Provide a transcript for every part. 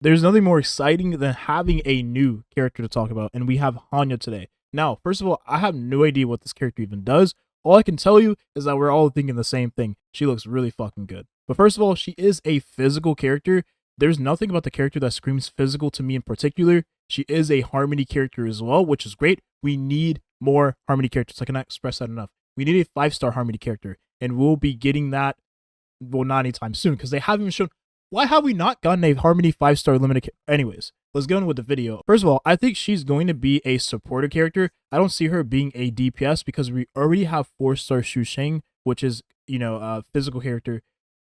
There's nothing more exciting than having a new character to talk about, and we have Hanya today. Now, first of all, I have no idea what this character even does. All I can tell you is that we're all thinking the same thing. She looks really fucking good. But first of all, she is a physical character. There's nothing about the character that screams physical to me in particular. She is a Harmony character as well, which is great. We need more Harmony characters. I cannot express that enough. We need a 5-star Harmony character, and we'll be getting that, well, not anytime soon, because they haven't even shown. Why have we not gotten a Harmony 5-star limited? Anyways, let's get on with the video. First of all, I think she's going to be a supporter character. I don't see her being a DPS because we already have 4-star Shu Sheng, which is, a physical character,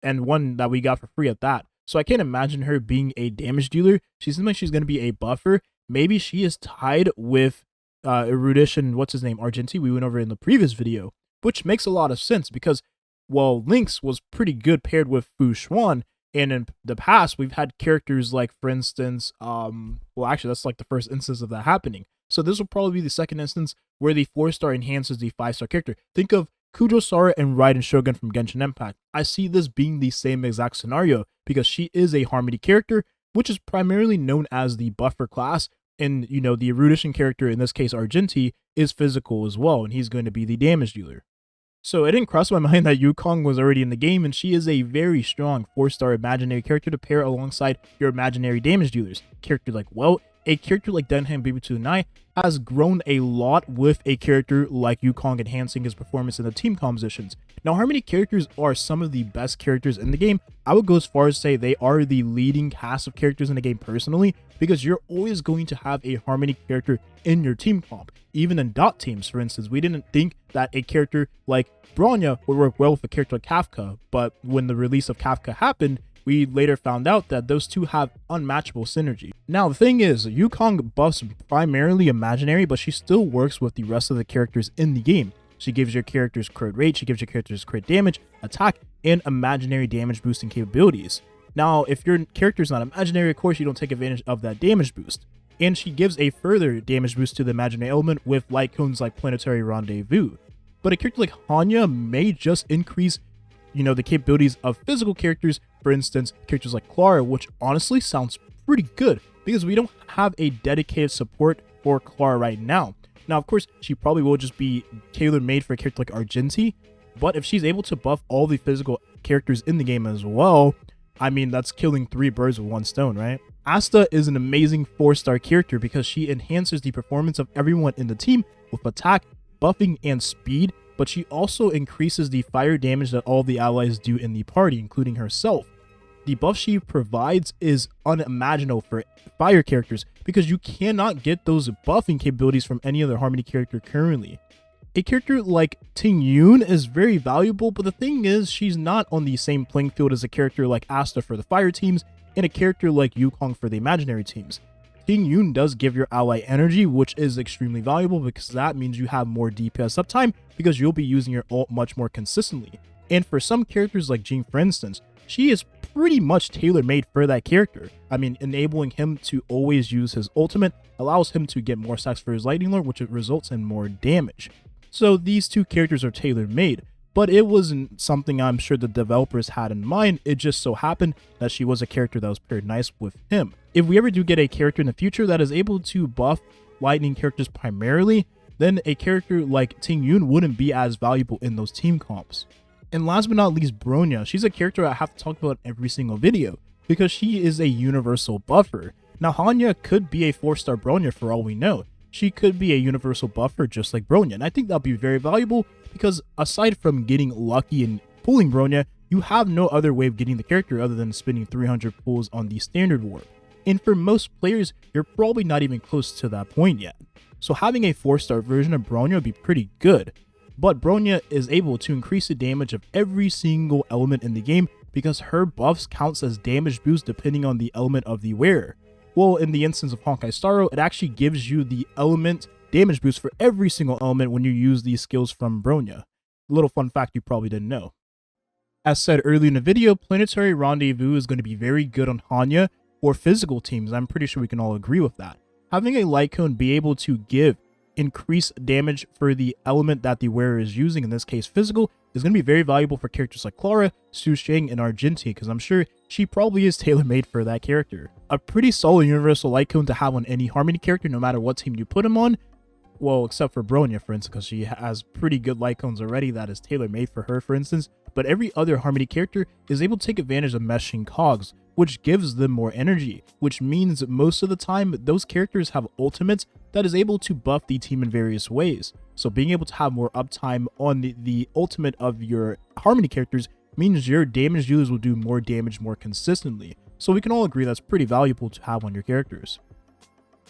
and one that we got for free at that. So I can't imagine her being a damage dealer. She seems like she's going to be a buffer. Maybe she is tied with Erudition, what's his name, Argenti, we went over in the previous video, which makes a lot of sense because, well, Lynx was pretty good paired with Fu Xuan. And in the past, we've had characters like, for instance, well, actually, that's like the first instance of that happening. So this will probably be the second instance where the 4-star enhances the 5-star character. Think of Kujo Sara and Raiden Shogun from Genshin Impact. I see this being the same exact scenario because she is a Harmony character, which is primarily known as the buffer class. And, the Erudition character, in this case, Argenti, is physical as well, and he's going to be the damage dealer. So it didn't cross my mind that Yukong was already in the game, and she is a very strong 4-star imaginary character to pair alongside your imaginary damage dealers. A character like a character like Denham BB2 has grown a lot with a character like Yukong enhancing his performance in the team compositions. Now, Harmony characters are some of the best characters in the game. I would go as far as say they are the leading cast of characters in the game personally, because you're always going to have a Harmony character in your team comp. Even in dot teams, for instance, we didn't think that a character like Bronya would work well with a character like Kafka, but when the release of Kafka happened, we later found out that those two have unmatchable synergy. Now, the thing is, Yukong buffs primarily imaginary, but she still works with the rest of the characters in the game. She gives your characters crit rate, she gives your characters crit damage, attack, and imaginary damage boosting capabilities. Now, if your character is not imaginary, of course, you don't take advantage of that damage boost. And she gives a further damage boost to the imaginary element with light cones like Planetary Rendezvous. But a character like Hanya may just increase, the capabilities of physical characters. For instance, characters like Clara, which honestly sounds pretty good because we don't have a dedicated support for Clara right now. Now, of course, she probably will just be tailor-made for a character like Argenti, but if she's able to buff all the physical characters in the game as well, I mean, that's killing 3 birds with 1 stone, right? Asta is an amazing 4-star character because she enhances the performance of everyone in the team with attack, buffing, and speed, but she also increases the fire damage that all the allies do in the party, including herself. The buff she provides is unimaginable for fire characters because you cannot get those buffing capabilities from any other Harmony character currently. A character like Ting Yun is very valuable, but the thing is, she's not on the same playing field as a character like Asta for the fire teams and a character like Yukong for the imaginary teams. Ting Yun does give your ally energy, which is extremely valuable because that means you have more DPS uptime because you'll be using your ult much more consistently. And for some characters like Jing, for instance, she is pretty much tailor-made for that character. I mean, enabling him to always use his ultimate allows him to get more stacks for his Lightning Lord, which results in more damage. So these two characters are tailor-made, but it wasn't something I'm sure the developers had in mind. It just so happened that she was a character that was paired nice with him. If we ever do get a character in the future that is able to buff lightning characters primarily, then a character like Ting Yun wouldn't be as valuable in those team comps. And last but not least, Bronya. She's a character I have to talk about every single video because she is a universal buffer. Now, Hanya could be a 4-star Bronya for all we know. She could be a universal buffer just like Bronya, and I think that'll be very valuable because aside from getting lucky and pulling Bronya, you have no other way of getting the character other than spending 300 pulls on the standard warp. And for most players, you're probably not even close to that point yet. So having a 4-star version of Bronya would be pretty good. But Bronya is able to increase the damage of every single element in the game because her buffs counts as damage boost depending on the element of the wearer. Well, in the instance of Honkai Star Rail, it actually gives you the element damage boost for every single element when you use these skills from Bronya. A little fun fact you probably didn't know. As said earlier in the video, Planetary Rendezvous is going to be very good on Hanya for physical teams. I'm pretty sure we can all agree with that. Having a light cone be able to give increased damage for the element that the wearer is using, in this case physical, is going to be very valuable for characters like Clara, Su Sheng, and Argenti, because I'm sure she probably is tailor-made for that character. A pretty solid universal light cone to have on any Harmony character, no matter what team you put him on. Well, except for Bronya, for instance, because she has pretty good light cones already that is tailor-made for her, for instance. But every other Harmony character is able to take advantage of meshing cogs, which gives them more energy, which means most of the time those characters have ultimates that is able to buff the team in various ways. So being able to have more uptime on the ultimate of your Harmony characters means your damage dealers will do more damage more consistently. So we can all agree that's pretty valuable to have on your characters.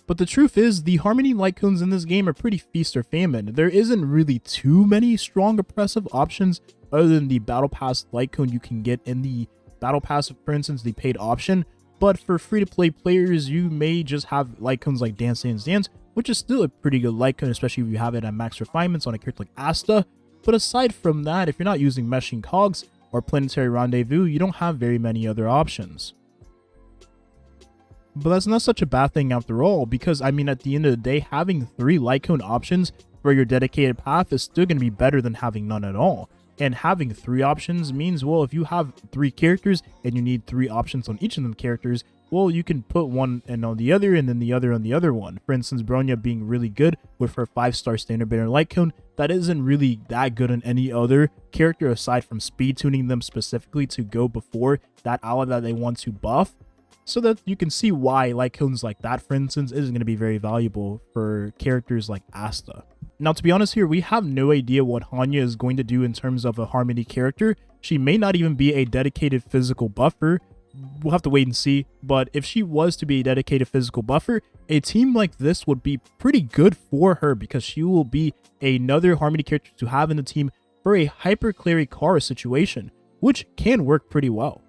But the truth is, the Harmony light cones in this game are pretty feast or famine. There isn't really too many strong oppressive options other than the Battle Pass light cone you can get in the Battle Pass, for instance, the paid option. But for free-to-play players, you may just have light cones like Dance Dance Dance, which is still a pretty good light cone, especially if you have it at max refinements on a character like Asta. But aside from that, if you're not using meshing cogs or planetary rendezvous, you don't have very many other options. But that's not such a bad thing after all, because I mean, at the end of the day, having 3 light cone options for your dedicated path is still going to be better than having none at all. And having 3 options means, well, if you have 3 characters and you need 3 options on each of them characters, well, you can put one and on the other and then the other on the other one. For instance, Bronya being really good with her 5-star standard bearer light cone, that isn't really that good on any other character aside from speed tuning them specifically to go before that ally that they want to buff. So that you can see why light cones like that, for instance, isn't going to be very valuable for characters like Asta. Now, to be honest here, we have no idea what Hanya is going to do in terms of a Harmony character. She may not even be a dedicated physical buffer. We'll have to wait and see. But if she was to be a dedicated physical buffer, a team like this would be pretty good for her, because she will be another Harmony character to have in the team for a hyper Clary Kara situation, which can work pretty well.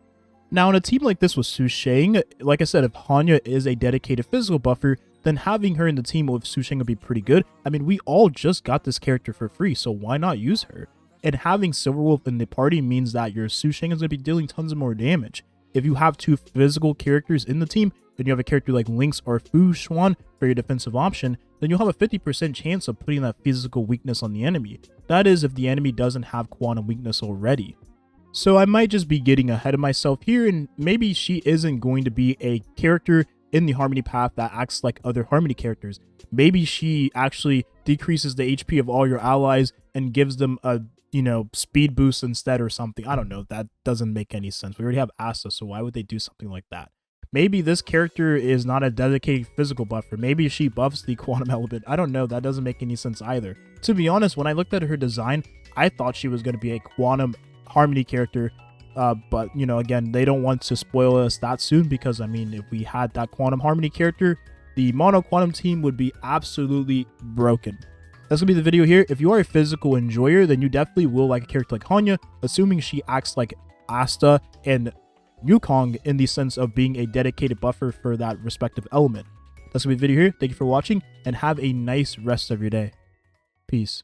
Now, in a team like this with Su Sheng, like I said, if Hanya is a dedicated physical buffer, then having her in the team with Su Sheng would be pretty good. I mean, we all just got this character for free, so why not use her? And having Silverwolf in the party means that your Su Sheng is going to be dealing tons of more damage. If you have 2 physical characters in the team, then you have a character like Lynx or Fu Xuan for your defensive option, then you'll have a 50% chance of putting that physical weakness on the enemy. That is, if the enemy doesn't have quantum weakness already. So I might just be getting ahead of myself here, and maybe she isn't going to be a character in the Harmony path that acts like other Harmony characters. Maybe she actually decreases the HP of all your allies and gives them a, speed boost instead or something. I don't know. That doesn't make any sense. We already have Asta, so why would they do something like that? Maybe this character is not a dedicated physical buffer. Maybe she buffs the quantum element. I don't know. That doesn't make any sense either. To be honest, when I looked at her design, I thought she was going to be a quantum Harmony character, but again, they don't want to spoil us that soon, because I mean, if we had that quantum Harmony character, the mono quantum team would be absolutely broken. That's gonna be the video here. If you are a physical enjoyer, then you definitely will like a character like Hanya, assuming she acts like Asta and Yukong in the sense of being a dedicated buffer for that respective element. That's gonna be the video here. Thank you for watching, and have a nice rest of your day. Peace.